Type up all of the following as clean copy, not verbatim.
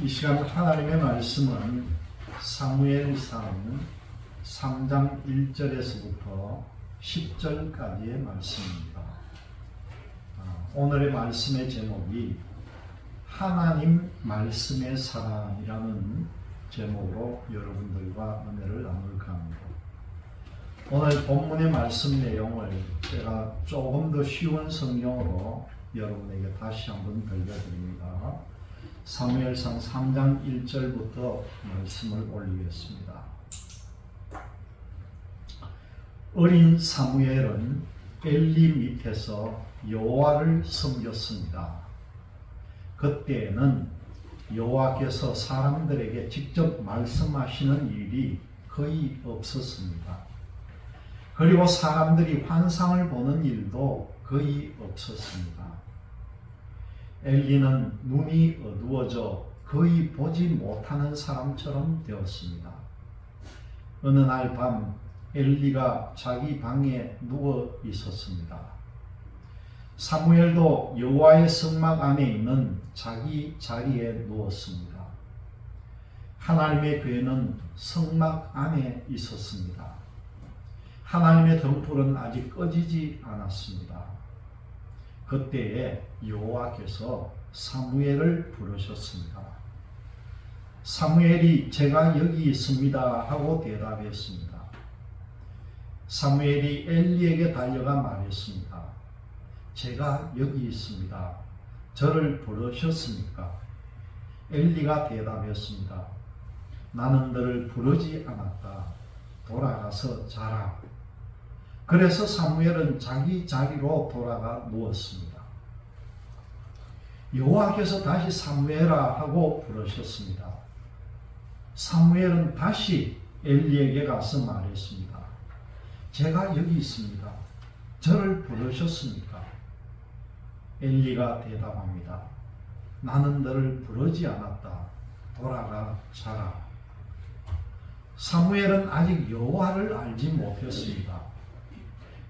이 시간 하나님의 말씀은 사무엘상 3장 1절에서부터 10절까지의 말씀입니다. 오늘의 말씀의 제목이 하나님 말씀의 사랑이라는 제목으로 여러분들과 은혜를 나눌까 합니다. 오늘 본문의 말씀 내용을 제가 조금 더 쉬운 성경으로 여러분에게 다시 한번 들려드립니다. 사무엘상 3장 1절부터 말씀을 올리겠습니다. 어린 사무엘은 엘리 밑에서 여호와를 섬겼습니다. 그때에는 여호와께서 사람들에게 직접 말씀하시는 일이 거의 없었습니다. 그리고 사람들이 환상을 보는 일도 거의 없었습니다. 엘리는 눈이 어두워져 거의 보지 못하는 사람처럼 되었습니다. 어느 날 밤 엘리가 자기 방에 누워 있었습니다. 사무엘도 여호와의 성막 안에 있는 자기 자리에 누웠습니다. 하나님의궤는 성막 안에 있었습니다. 하나님의 등불은 아직 꺼지지 않았습니다. 그때에 여호와께서 사무엘을 부르셨습니다. 사무엘이 제가 여기 있습니다 하고 대답했습니다. 사무엘이 엘리에게 달려가 말했습니다. 제가 여기 있습니다. 저를 부르셨습니까? 엘리가 대답했습니다. 나는 너를 부르지 않았다. 돌아가서 자라. 그래서 사무엘은 자기 자리로 돌아가 누웠습니다. 여호와께서 다시 사무엘아 하고 부르셨습니다. 사무엘은 다시 엘리에게 가서 말했습니다. 제가 여기 있습니다. 저를 부르셨습니까? 엘리가 대답합니다. 나는 너를 부르지 않았다. 돌아가 자라. 사무엘은 아직 여호와를 알지 못했습니다.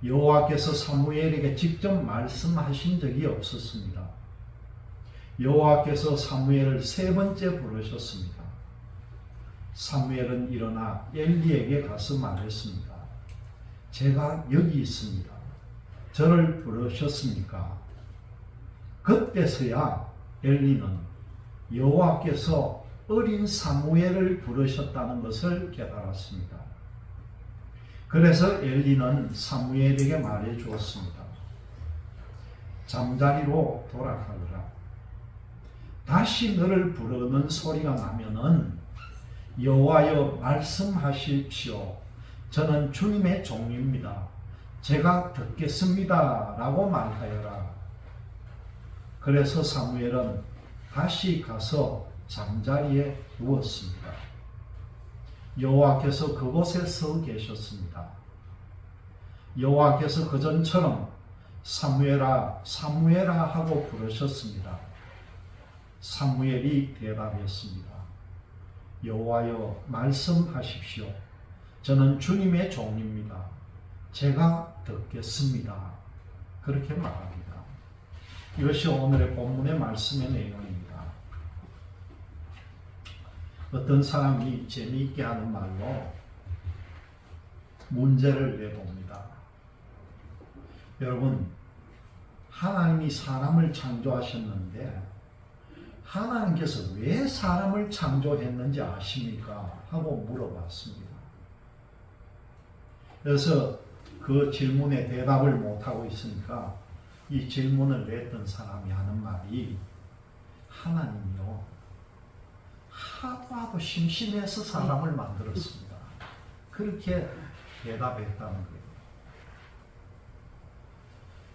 여호와께서 사무엘에게 직접 말씀하신 적이 없었습니다. 여호와께서 사무엘을 세 번째 부르셨습니다. 사무엘은 일어나 엘리에게 가서 말했습니다. 제가 여기 있습니다. 저를 부르셨습니까? 그때서야 엘리는 여호와께서 어린 사무엘을 부르셨다는 것을 깨달았습니다. 그래서 엘리는 사무엘에게 말해 주었습니다. 잠자리로 돌아가거라. 다시 너를 부르는 소리가 나면은 여호와여 말씀하십시오. 저는 주님의 종입니다. 제가 듣겠습니다. 라고 말하여라. 그래서 사무엘은 다시 가서 잠자리에 누웠습니다. 여호와께서 그곳에 서 계셨습니다. 여호와께서 그전처럼 사무엘아 사무엘아 하고 부르셨습니다. 사무엘이 대답했습니다. 여호와여 말씀하십시오. 저는 주님의 종입니다. 제가 듣겠습니다. 그렇게 말합니다. 이것이 오늘의 본문의 말씀의 내용입니다. 어떤 사람이 재미있게 하는 말로 문제를 내봅니다. 여러분, 하나님이 사람을 창조하셨는데 하나님께서 왜 사람을 창조했는지 아십니까? 하고 물어봤습니다. 그래서 그 질문에 대답을 못하고 있으니까 이 질문을 냈던 사람이 하는 말이 하나님이요. 하도 심심해서 사람을 만들었습니다. 그렇게 대답했다는 거예요.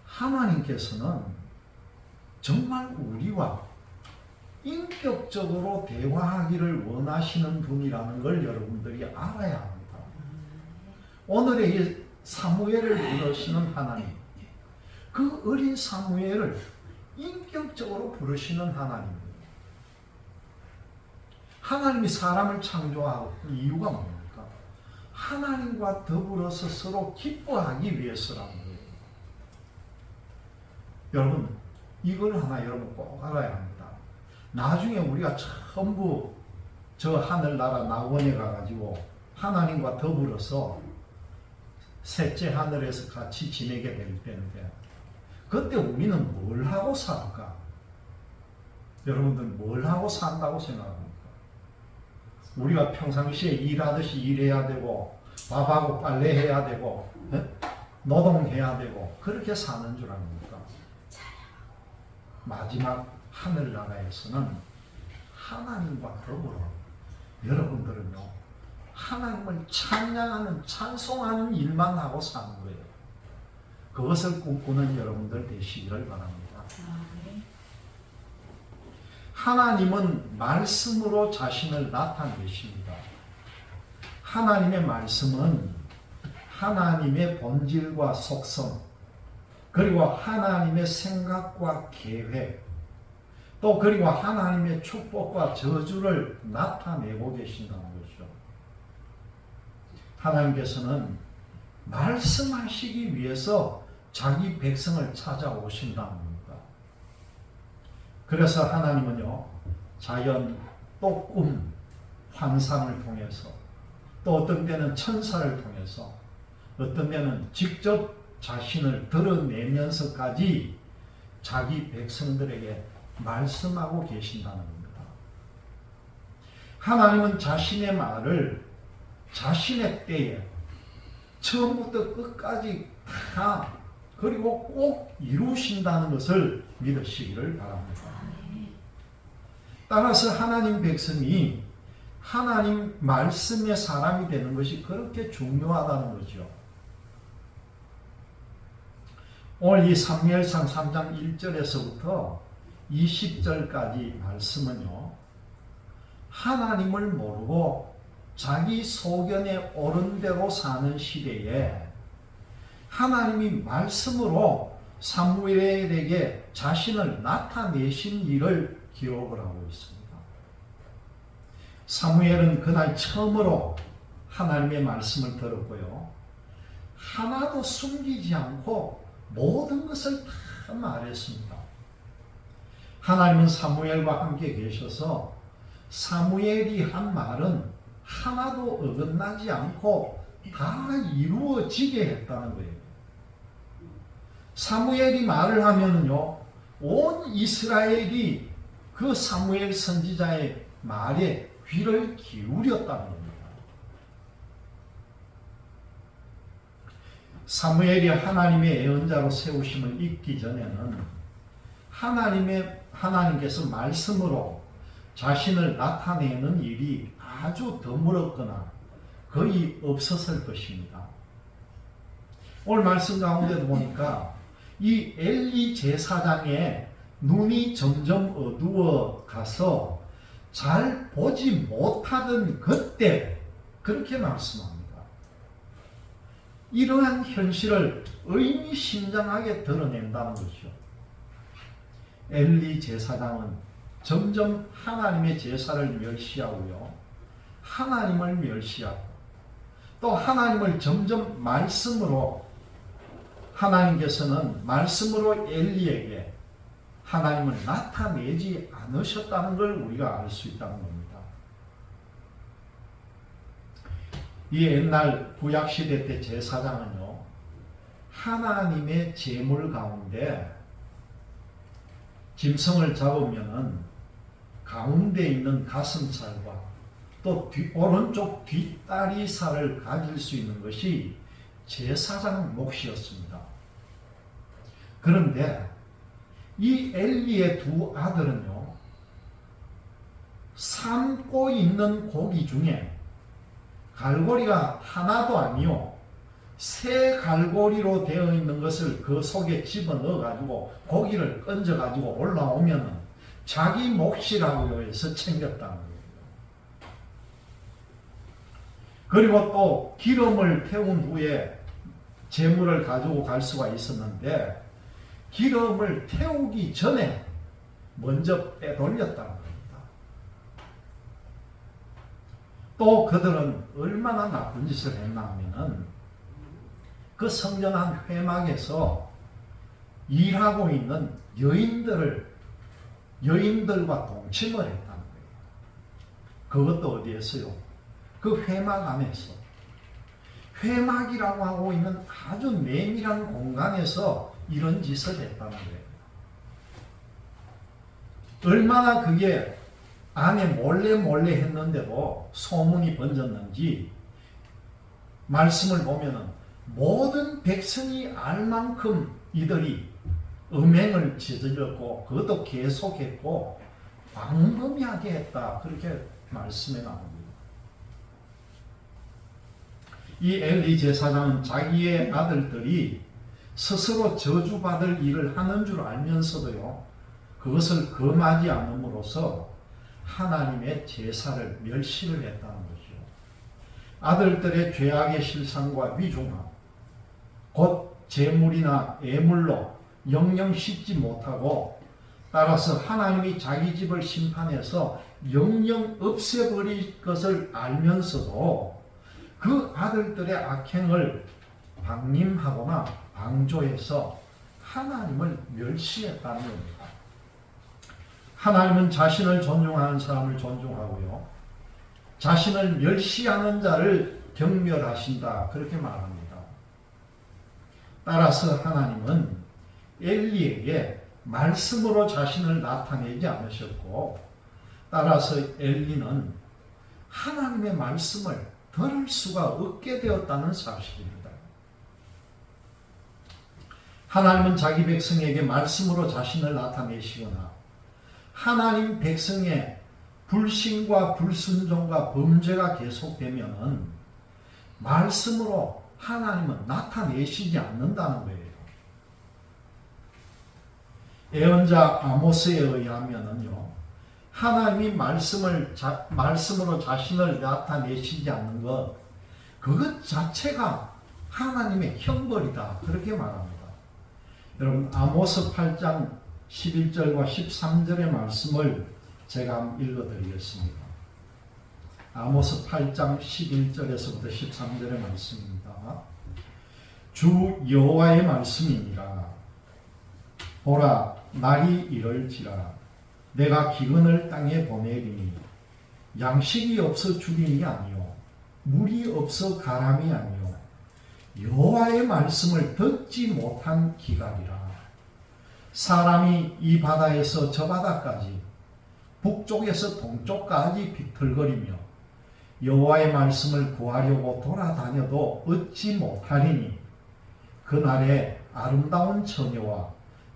하나님께서는 정말 우리와 인격적으로 대화하기를 원하시는 분이라는 걸 여러분들이 알아야 합니다. 오늘의 이 사무엘을 부르시는 하나님, 그 어린 사무엘을 인격적으로 부르시는 하나님. 하나님이 사람을 창조한 이유가 뭡니까? 하나님과 더불어서 서로 기뻐하기 위해서라는 거예요. 여러분, 이걸 하나 여러분 꼭 알아야 합니다. 나중에 우리가 전부 저 하늘나라 낙원에 가가지고 하나님과 더불어서 셋째 하늘에서 같이 지내게 될 때인데, 그때 우리는 뭘 하고 살까? 여러분들 뭘 하고 산다고 생각합니까? 우리가 평상시에 일하듯이 일해야 되고, 밥하고 빨래해야 되고, 노동해야 되고, 그렇게 사는 줄 아닙니까? 마지막 하늘나라에서는 하나님과 더불어 여러분들은요, 하나님을 찬양하는, 찬송하는 일만 하고 사는 거예요. 그것을 꿈꾸는 여러분들 되시기를 바랍니다. 하나님은 말씀으로 자신을 나타내십니다. 하나님의 말씀은 하나님의 본질과 속성, 그리고 하나님의 생각과 계획, 또 그리고 하나님의 축복과 저주를 나타내고 계신다는 것이죠. 하나님께서는 말씀하시기 위해서 자기 백성을 찾아오신다는 겁니다. 그래서 하나님은요, 자연, 또 꿈, 환상을 통해서, 또 어떤 때는 천사를 통해서, 어떤 때는 직접 자신을 드러내면서까지 자기 백성들에게 말씀하고 계신다는 겁니다. 하나님은 자신의 말을 자신의 때에 처음부터 끝까지 다, 그리고 꼭 이루신다는 것을 믿으시기를 바랍니다. 따라서 하나님 백성이 하나님 말씀의 사람이 되는 것이 그렇게 중요하다는 거죠. 오늘 이 사무엘상 3장 1절에서부터 20절까지 말씀은요, 하나님을 모르고 자기 소견에 옳은 대로 사는 시대에 하나님이 말씀으로 사무엘에게 자신을 나타내신 일을 기록을 하고 있습니다. 사무엘은 그날 처음으로 하나님의 말씀을 들었고요, 하나도 숨기지 않고 모든 것을 다 말했습니다. 하나님은 사무엘과 함께 계셔서 사무엘이 한 말은 하나도 어긋나지 않고 다 이루어지게 했다는 거예요. 사무엘이 말을 하면은요, 온 이스라엘이 그 사무엘 선지자의 말에 귀를 기울였다는 겁니다. 사무엘이 하나님의 예언자로 세우심을 잊기 전에는 하나님께서 말씀으로 자신을 나타내는 일이 아주 드물었거나 거의 없었을 것입니다. 오늘 말씀 가운데도 보니까 이 엘리 제사장의 눈이 점점 어두워 가서 잘 보지 못하던 그때 그렇게 말씀합니다. 이러한 현실을 의미심장하게 드러낸다는 것이죠. 엘리 제사장은 점점 하나님의 제사를 멸시하고요, 하나님을 멸시하고, 또 하나님을 점점 말씀으로, 하나님께서는 말씀으로 엘리에게 하나님을 나타내지 않으셨다는 걸 우리가 알 수 있다는 겁니다. 이 옛날 구약시대 때 제사장은요, 하나님의 제물 가운데 짐승을 잡으면은 가운데 있는 가슴살과 또 오른쪽 뒷다리살을 가질 수 있는 것이 제사장 몫이었습니다. 그런데 이 엘리의 두 아들은요, 삶고 있는 고기 중에 갈고리가 하나도 아니요, 새 갈고리로 되어 있는 것을 그 속에 집어넣어 가지고 고기를 건져 가지고 올라오면은 자기 몫이라고 해서 챙겼다는 거예요. 그리고 또 기름을 태운 후에 제물을 가지고 갈 수가 있었는데 기름을 태우기 전에 먼저 빼돌렸다는 겁니다. 또 그들은 얼마나 나쁜 짓을 했나 하면은 그 성전 한 회막에서 일하고 있는 여인들을 여인들과 동침을 했다는 거예요. 그것도 어디에서요? 그 회막 안에서. 회막이라고 하고 있는 아주 내밀한 공간에서 이런 짓을 했다는 거예요. 얼마나 그게 안에 몰래 했는데도 소문이 번졌는지 말씀을 보면은 모든 백성이 알 만큼 이들이 음행을 저질렀고 그것도 계속했고 광범위하게 했다. 그렇게 말씀해 나옵니다. 이 엘리 제사장은 자기의 아들들이 스스로 저주받을 일을 하는 줄 알면서도요, 그것을 금하지 않음으로써 하나님의 제사를 멸시를 했다는 것이죠. 아들들의 죄악의 실상과 위중함, 곧 재물이나 애물로 영영 씻지 못하고 따라서 하나님이 자기 집을 심판해서 영영 없애버릴 것을 알면서도 그 아들들의 악행을 방임하거나 방조해서 하나님을 멸시했다는 겁니다. 하나님은 자신을 존중하는 사람을 존중하고요, 자신을 멸시하는 자를 경멸하신다. 그렇게 말합니다. 따라서 하나님은 엘리에게 말씀으로 자신을 나타내지 않으셨고, 따라서 엘리는 하나님의 말씀을 들을 수가 없게 되었다는 사실입니다. 하나님은 자기 백성에게 말씀으로 자신을 나타내시거나 하나님 백성의 불신과 불순종과 범죄가 계속되면은 말씀으로 하나님은 나타내시지 않는다는 거예요. 예언자 아모스에 의하면은요, 하나님이 말씀으로 자신을 나타내시지 않는 것, 그것 자체가 하나님의 형벌이다. 그렇게 말합니다. 여러분, 아모스 8장 11절과 13절의 말씀을 제가 한번 읽어드리겠습니다. 아모스 8장 11절에서부터 13절의 말씀입니다. 주 여호와의 말씀이니라. 보라, 날이 이럴지라. 내가 기근을 땅에 보내리니 양식이 없어 죽임이 아니요 물이 없어 가람이 아니요 여호와의 말씀을 듣지 못한 기갈이라. 사람이 이 바다에서 저 바다까지 북쪽에서 동쪽까지 비틀거리며 여호와의 말씀을 구하려고 돌아다녀도 얻지 못하리니 그날에 아름다운 처녀와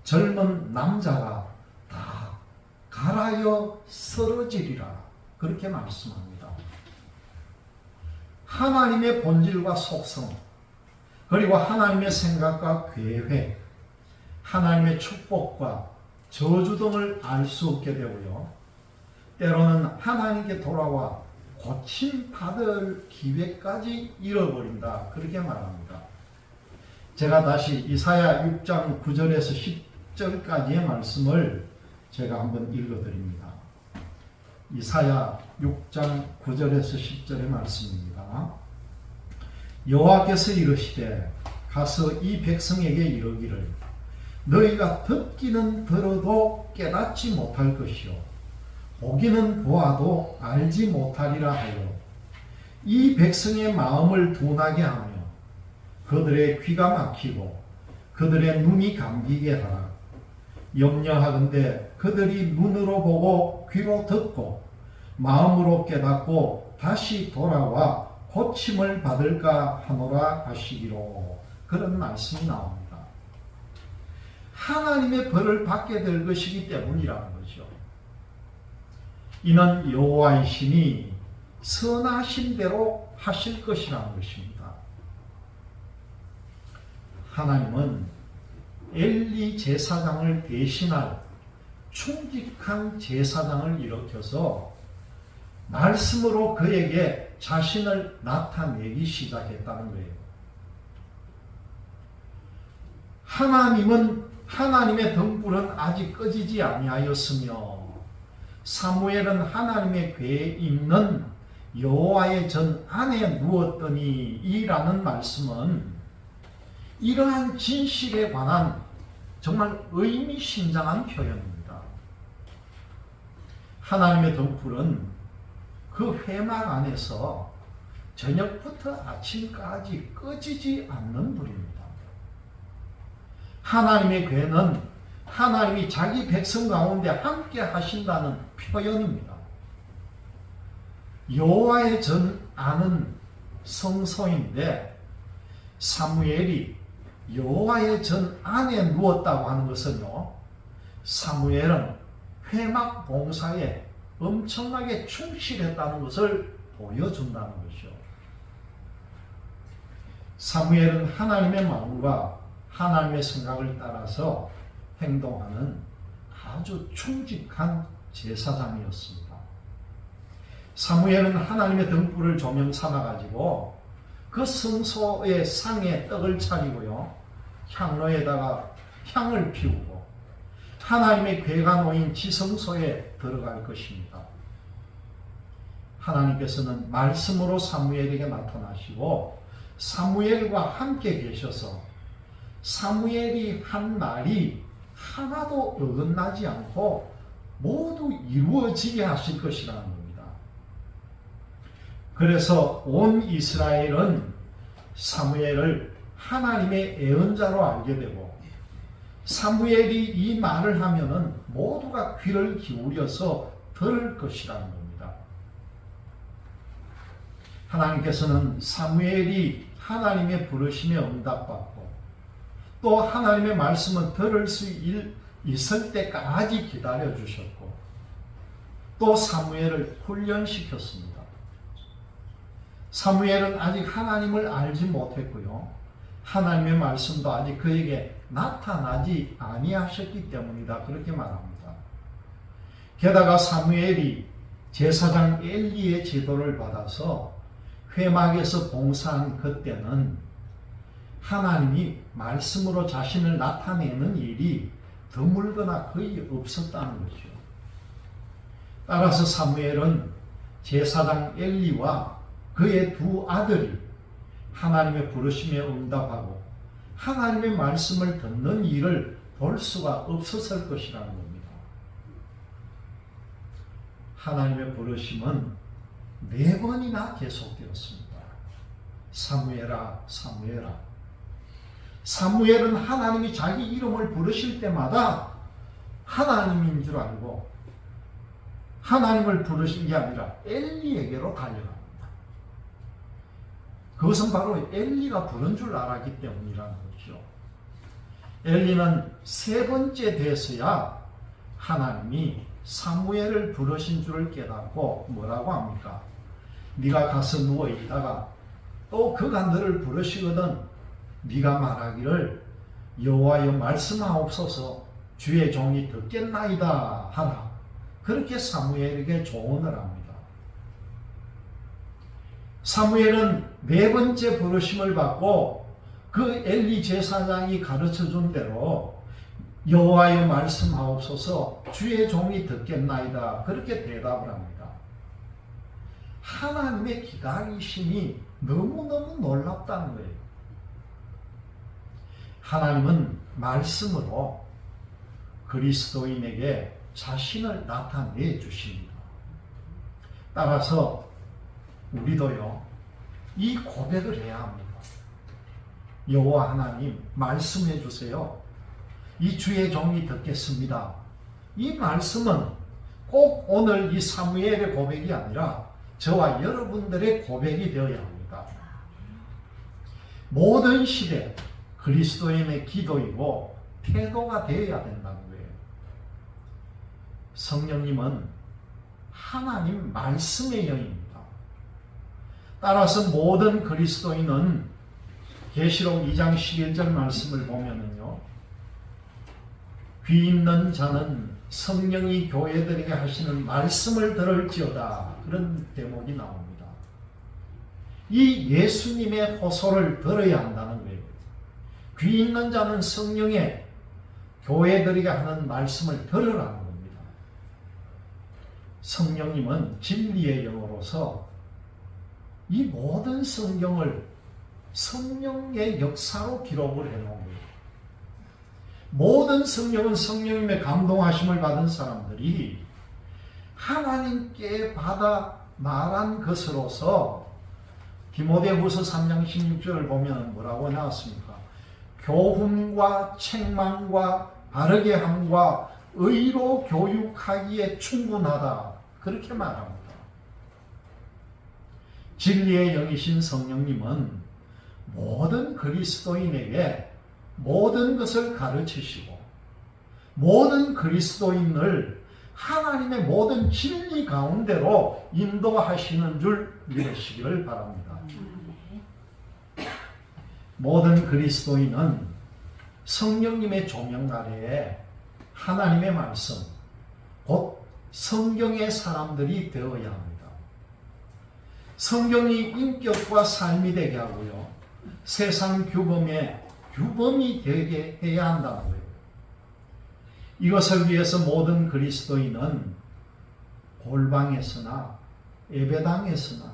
젊은 남자가 다 갈아여 쓰러지리라. 그렇게 말씀합니다. 하나님의 본질과 속성, 그리고 하나님의 생각과 계획, 하나님의 축복과 저주 등을 알 수 없게 되고요, 때로는 하나님께 돌아와 고침받을 기회까지 잃어버린다. 그렇게 말합니다. 제가 다시 이사야 6장 9절에서 10절까지의 말씀을 제가 한번 읽어드립니다. 이사야 6장 9절에서 10절의 말씀입니다. 여호와께서 이르시되 가서 이 백성에게 이르기를 너희가 듣기는 들어도 깨닫지 못할 것이요 보기는 보아도 알지 못하리라 하여 이 백성의 마음을 둔하게 하며 그들의 귀가 막히고 그들의 눈이 감기게 하라. 염려하건대 그들이 눈으로 보고 귀로 듣고 마음으로 깨닫고 다시 돌아와 고침을 받을까 하노라 하시기로. 그런 말씀이 나옵니다. 하나님의 벌을 받게 될 것이기 때문이라는 거죠. 이는 여호와의 신이 선하신 대로 하실 것이라는 것입니다. 하나님은 엘리 제사장을 대신할 충직한 제사장을 일으켜서 말씀으로 그에게 자신을 나타내기 시작했다는 거예요. 하나님의 등불은 아직 꺼지지 아니하였으며 사무엘은 하나님의 궤에 있는 여호와의 전 안에 누웠더니 이라는 말씀은 이러한 진실에 관한 정말 의미심장한 표현입니다. 하나님의 등불은 그 회막 안에서 저녁부터 아침까지 꺼지지 않는 불입니다. 하나님의 괴는 하나님이 자기 백성 가운데 함께 하신다는 표현입니다. 여호와의 전 안은 성소인데 사무엘이 여호와의 전 안에 누웠다고 하는 것은요, 사무엘은 회막 봉사에 엄청나게 충실했다는 것을 보여준다는 것이죠. 사무엘은 하나님의 마음과 하나님의 생각을 따라서 행동하는 아주 충직한 제사장이었습니다. 사무엘은 하나님의 등불을 조명 삼아가지고 그 성소의 상에 떡을 차리고요, 향로에다가 향을 피우고 하나님의 궤가 놓인 지성소에 들어갈 것입니다. 하나님께서는 말씀으로 사무엘에게 나타나시고 사무엘과 함께 계셔서 사무엘이 한 말이 하나도 어긋나지 않고 모두 이루어지게 하실 것이라는 겁니다. 그래서 온 이스라엘은 사무엘을 하나님의 예언자로 알게 되고, 사무엘이 이 말을 하면은 모두가 귀를 기울여서 들을 것이라는 겁니다. 하나님께서는 사무엘이 하나님의 부르심에 응답받고 또 하나님의 말씀을 들을 수 있을 때까지 기다려 주셨고, 또 사무엘을 훈련시켰습니다. 사무엘은 아직 하나님을 알지 못했고요, 하나님의 말씀도 아직 그에게 나타나지 아니하셨기 때문이다, 그렇게 말합니다. 게다가 사무엘이 제사장 엘리의 지도를 받아서 회막에서 봉사한 그때는 하나님이 말씀으로 자신을 나타내는 일이 드물거나 거의 없었다는 것이죠. 따라서 사무엘은 제사장 엘리와 그의 두 아들이 하나님의 부르심에 응답하고 하나님의 말씀을 듣는 일을 볼 수가 없었을 것이라는 겁니다. 하나님의 부르심은 4번이나 계속되었습니다. 사무엘아, 사무엘아. 사무엘은 하나님이 자기 이름을 부르실 때마다 하나님인 줄 알고 하나님을 부르신 게 아니라 엘리에게로 달려갑니다. 그것은 바로 엘리가 부른 줄 알았기 때문이라는 거죠. 엘리는 3번째 돼서야 하나님이 사무엘을 부르신 줄을 깨닫고 뭐라고 합니까? 네가 가서 누워 있다가 또 그가 너를 부르시거든 네가 말하기를 여호와여 말씀하옵소서 주의 종이 듣겠나이다 하라. 그렇게 사무엘에게 조언을 합니다. 사무엘은 4번째 부르심을 받고 그 엘리 제사장이 가르쳐준 대로 여호와여 말씀하옵소서 주의 종이 듣겠나이다, 그렇게 대답을 합니다. 하나님의 기다리심이 너무너무 놀랍다는 거예요. 하나님은 말씀으로 그리스도인에게 자신을 나타내 주십니다. 따라서 우리도요, 이 고백을 해야 합니다. 여호와 하나님 말씀해 주세요. 이 주의 종이 듣겠습니다. 이 말씀은 꼭 오늘 이 사무엘의 고백이 아니라 저와 여러분들의 고백이 되어야 합니다. 모든 시대 그리스도인의 기도이고 태도가 되어야 된다는 거예요. 성령님은 하나님 말씀의 영입니다. 따라서 모든 그리스도인은 계시록 2장 11절 말씀을 보면은요, 귀 있는 자는 성령이 교회들에게 하시는 말씀을 들을지어다, 그런 대목이 나옵니다. 이 예수님의 호소를 들어야 한다는 거예요. 귀 있는 자는 성령의 교회들에게 하는 말씀을 들으라는 겁니다. 성령님은 진리의 영으로서 이 모든 성경을 성령의 역사로 기록을 해놓은 거예요. 모든 성령은 성령님의 감동하심을 받은 사람들이 하나님께 받아 말한 것으로서 디모데후서 3장 16절을 보면 뭐라고 나왔습니까? 교훈과 책망과 바르게 함과 의로 교육하기에 충분하다. 그렇게 말합니다. 진리의 영이신 성령님은 모든 그리스도인에게 모든 것을 가르치시고 모든 그리스도인을 하나님의 모든 진리 가운데로 인도하시는 줄 믿으시기를 바랍니다. 모든 그리스도인은 성령님의 조명 아래에 하나님의 말씀, 곧 성경의 사람들이 되어야 합니다. 성경이 인격과 삶이 되게 하고요. 세상 규범의 규범이 되게 해야 한다는 거예요. 이것을 위해서 모든 그리스도인은 골방에서나 예배당에서나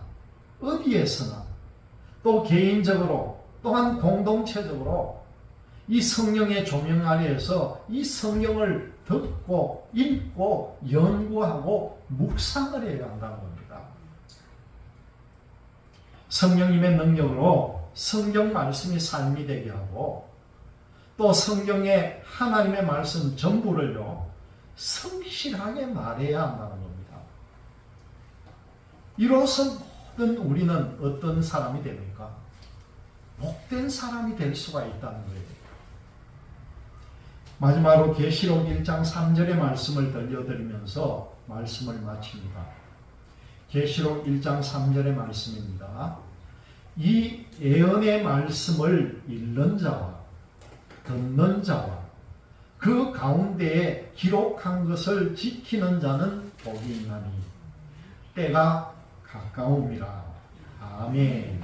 어디에서나 또 개인적으로 또한 공동체적으로 이 성령의 조명 아래에서 이 성경을 듣고 읽고 연구하고 묵상을 해야 한다는 겁니다. 성령님의 능력으로 성경 말씀이 삶이 되게 하고 또 성경의 하나님의 말씀 전부를요 성실하게 말해야 한다는 겁니다. 이로써 모든 우리는 어떤 사람이 됩니까? 복된 사람이 될 수가 있다는 거예요. 마지막으로 계시록 1장 3절의 말씀을 들려드리면서 말씀을 마칩니다. 계시록 1장 3절의 말씀입니다. 이 예언의 말씀을 읽는 자와 듣는 자와 그 가운데에 기록한 것을 지키는 자는 복이 있나니 때가 가까움이라. 아멘.